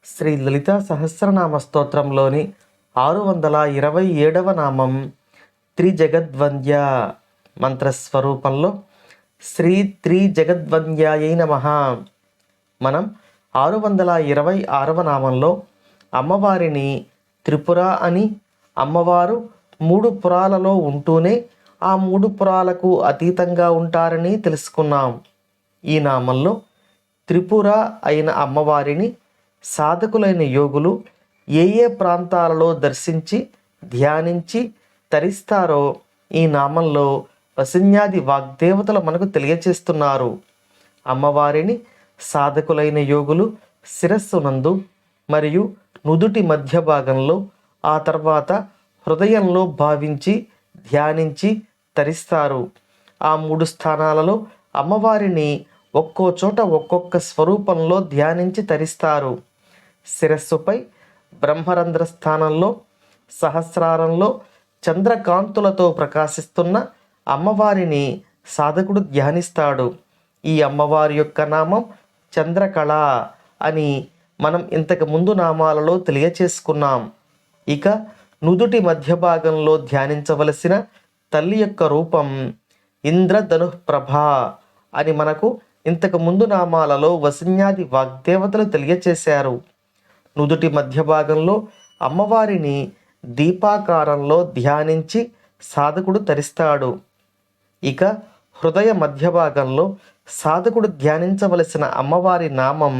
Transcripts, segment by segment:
శ్రీ లలితా సహస్రనామ స్తోత్రంలోని 627వ నామం త్రిజగద్వంద్య మంత్రస్వరూపంలో శ్రీ త్రిజగద్వంద్యాయై నమః. మనం 626వ నామంలో అమ్మవారిని త్రిపుర అని, అమ్మవారు 3 పురాలలో ఉంటూనే ఆ 3 పురాలకు అతీతంగా ఉంటారని తెలుసుకున్నాం. ఈ నామంలో త్రిపుర అయిన అమ్మవారిని సాధకులైన యోగులు ఏ ఏ ప్రాంతాలలో దర్శించి ధ్యానించి తరిస్తారో ఈ నామంలో వసిన్యాది వాగ్దేవతలు మనకు తెలియచేస్తున్నారు. అమ్మవారిని సాధకులైన యోగులు శిరస్సునందు మరియు నుదుటి మధ్య భాగంలో, ఆ తర్వాత హృదయంలో భావించి ధ్యానించి తరిస్తారు. ఆ 3 స్థానాలలో అమ్మవారిని ఒక్కో చోట ఒక్కొక్క స్వరూపంలో ధ్యానించి తరిస్తారు. శిరస్సుపై బ్రహ్మరంధ్ర స్థానంలో, సహస్రారంలో చంద్రకాంతులతో ప్రకాశిస్తున్న అమ్మవారిని సాధకుడు ధ్యానిస్తాడు. ఈ అమ్మవారి యొక్క నామం చంద్రకళ అని మనం ఇంతకు ముందు నామాలలో తెలియచేసుకున్నాం. ఇక నుదుటి మధ్య భాగంలో ధ్యానించవలసిన తల్లి యొక్క రూపం ఇంద్రధనుఃప్రభ అని మనకు ఇంతకు ముందు నామాలలో వసిన్యాది వాగ్దేవతలు తెలియచేశారు. నుదుటి మధ్య భాగంలో అమ్మవారిని దీపాకారంలో ధ్యానించి సాధకుడు తరిస్తాడు. ఇక హృదయ మధ్య భాగంలో సాధకుడు ధ్యానించవలసిన అమ్మవారి నామం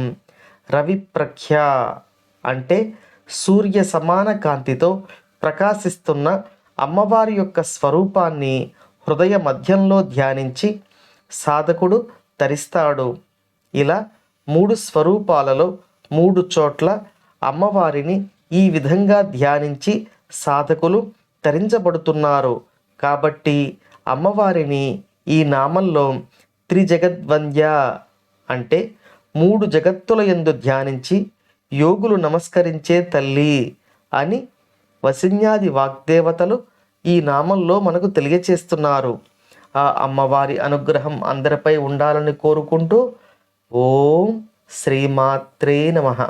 రవిప్రఖ్య అంటే సూర్య సమాన కాంతితో ప్రకాశిస్తున్న అమ్మవారి యొక్క స్వరూపాన్ని హృదయ మధ్యంలో ధ్యానించి సాధకుడు తరిస్తాడు. ఇలా 3 స్వరూపాలలో 3 చోట్ల అమ్మవారిని ఈ విధంగా ధ్యానించి సాధకులు తరించబడుతున్నారు. కాబట్టి అమ్మవారిని ఈ నామంలో త్రిజగద్వంద్య అంటే 3 జగత్తుల యందు ధ్యానించి యోగులు నమస్కరించే తల్లి అని వసిన్యాది వాగ్దేవతలు ఈ నామంలో మనకు తెలియచేస్తున్నారు. ఆ అమ్మవారి అనుగ్రహం అందరిపై ఉండాలని కోరుకుంటూ ఓం శ్రీమాత్రే నమః.